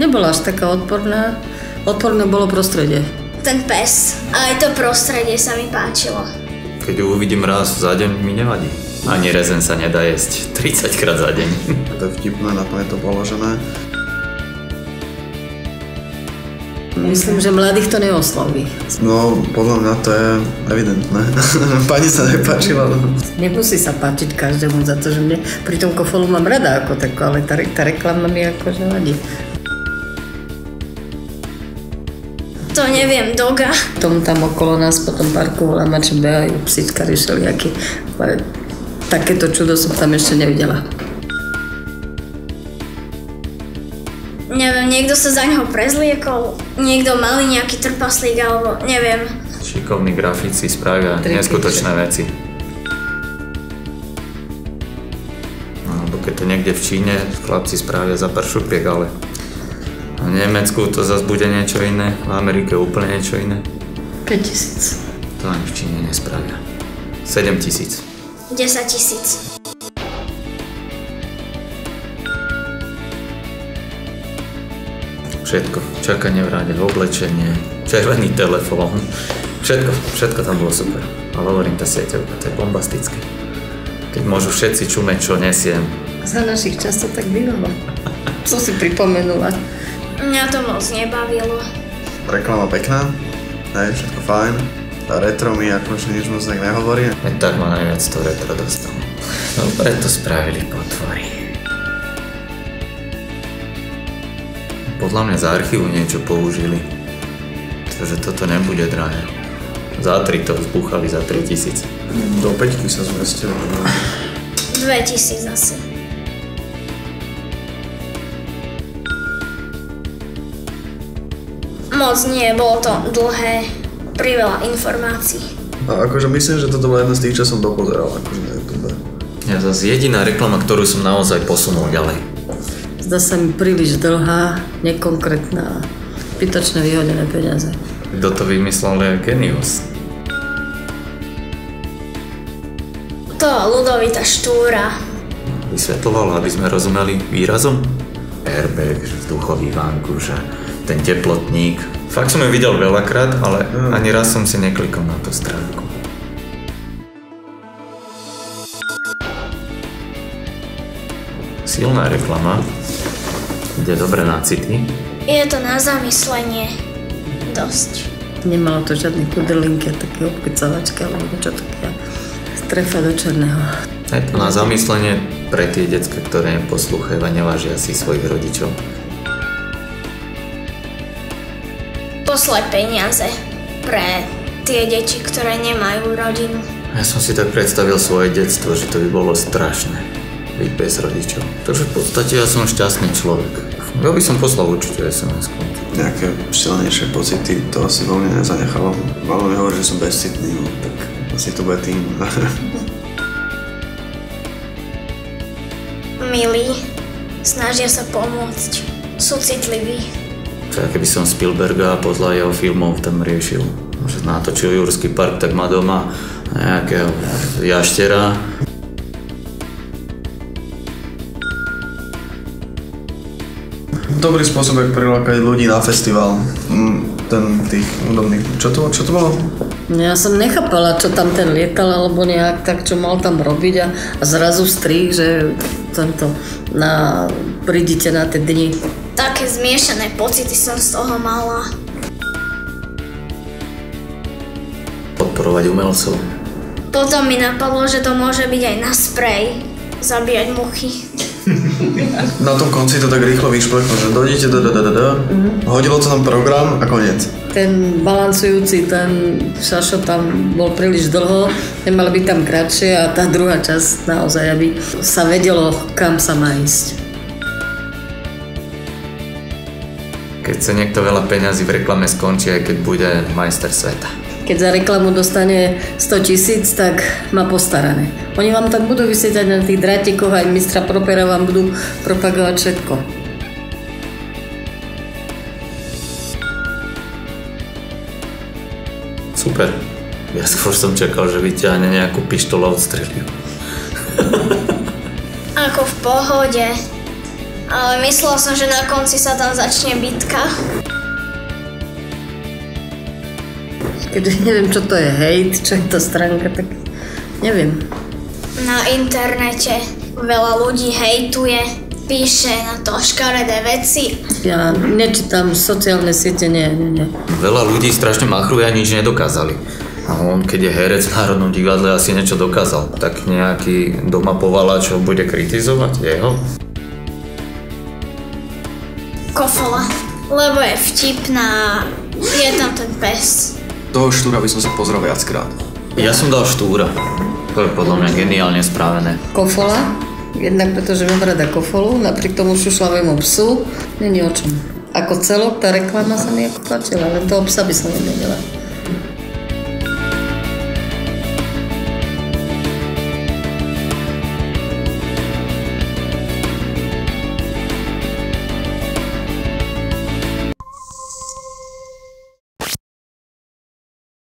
Nebola až taká odporná. Odporné bolo prostredie. Ten pes. A aj to prostredie sa mi páčilo. Keď ju uvidím raz za deň, mi nevadí. Ani rezen sa nedá jesť 30 krát za deň. To je vtipné, na tom je to položené. Myslím, že mladých to neosloví. No, podľa mňa to je evidentné. Pani sa nepáčila. Nemusí sa páčiť každému za to, že mne pri tom Kofolu mám rada ako takú, ale tá reklama mi akože vadí. To neviem, Doga. Tomu tam okolo nás po tom parku lamače behajú, psíčkari všelijakí. Ale takéto čudo som tam ešte nevidela. Neviem, niekto sa za neho prezliekol, niekto malý nejaký trpaslík, alebo neviem. Šikovní grafici spravia neskutočné veci. Alebo keď to niekde v Číne, chlapci spravia za pár šupiek, ale v Nemecku to zase bude niečo iné, v Amerike úplne niečo iné. 5000. To ani v Číne nespravia. 7000. 10 000. Všetko. Čakanie v rade, oblečenie, červený telefón. Všetko tam bolo super. Ale hovorím, tá sieťovka, to je bombastické. Keď môžu všetci čumeť, čo nesiem. Za našich časov tak bývalo. Som si pripomenula. Mňa to moc nebavilo. Reklama pekná, hej, všetko fajn. Tá retro mi akože nič moc tak nehovorí. Tak ma najviac to retro dostalo. No preto spravili potvory. Podľa mňa z archívu niečo použili. Takže toto nebude drahé. Za 3 to vzbuchali za 3000. Do 5 sa zmestili. 2000 asi. Moc nie, bolo to dlhé, priveľa informácií. A akože myslím, že toto bola jedna z tých, čo som dopozeral akože na YouTube. Ja zase jediná reklama, ktorú som naozaj posunul ďalej. Zdá sa mi príliš dlhá, nekonkrétna, zbytočne vyhodené peniaze. Kto to vymyslel, je genius. To Ludovita Štúra. Vysvetľoval, aby sme rozumeli výrazom. Airbag, vzduchový vankúš a ten teplotník. Fakt som ju videl veľakrát, ale ani raz som si neklikol na tú stránku. Silná reklama. Ide dobre na city. Je to na zamyslenie. Dosť. Nemalo to žiadne kudrlinky a také obkycavačky alebo niečo také. Strefa do černého. Je to na zamyslenie pre tie decka, ktoré neposlúchajú a nevážia si svojich rodičov. Poslať peniaze pre tie deti, ktoré nemajú rodinu. Ja som si tak predstavil svoje detstvo, že to by bolo strašné. Byť bez rodičov. Takže v podstate ja som šťastný človek. Ja by som poslal určite SMS-ku. Nejaké silnejšie pocity, to asi vo mne nezanechalo. Malo mi hovoriť, že som bezcitný, no, tak asi to bude tým. Milí, snažia sa pomôcť. Sú citliví. Čo keby som Spielberga podľa jeho filmov tam riešil. Že natočil Jurský park, tak má doma nejakého jaštera. Dobrý spôsob, jak prilákať ľudí na festival. Tých hudobných. Čo to bolo? Ja som nechápala, čo tam ten lietal, alebo nejak tak, čo mal tam robiť a zrazu strih, že prídite na tie dni. Také zmiešané pocity som z toho mala. Podporovať umelcov. Potom mi napadlo, že to môže byť aj na sprej. Zabíjať muchy. Na tom konci to tak rýchlo vyšpleklo, že dojdete hodilo to tam program a koniec. Ten balancujúci, ten šašo tam bol príliš dlho, nemali byť tam kratšie a tá druhá časť naozaj, aby sa vedelo, kam sa má ísť. Keď sa niekto veľa peňazí v reklame skončí, aj keď bude majster sveta. Keď za reklamu dostane 100 000, tak má postarané. Oni vám tam budú vysietať na tých drátikoch, aj mistra Propera vám budú propagovať všetko. Super. Ja skôr som čakal, že vyťahne nejakú pištolu a odstrelí. Ako v pohode. Ale myslela som, že na konci sa tam začne bitka. Keďže neviem, čo to je hejt, čo je to stránka, tak neviem. Na internete veľa ľudí hejtuje, píše na to škaredé veci. Ja nečítam sociálne siete, nie. Veľa ľudí strašne machruje a nič nedokázali. A on, keď je herec v Národnom divadle, asi niečo dokázal. Tak nejaký doma povaláč ho bude kritizovať jeho? Kofola, lebo je vtipná, je tam ten pes. Toho Štúra by som si pozrel viackrát. Ja som dal Štúra. To je podľa mňa geniálne spravené. Kofola, jednak pretože mám rada Kofolu, napriek tomu šušľavému psu, není o čom. Ako celok, tá reklama sa mi ako páčila, len toho psa by som nevedela.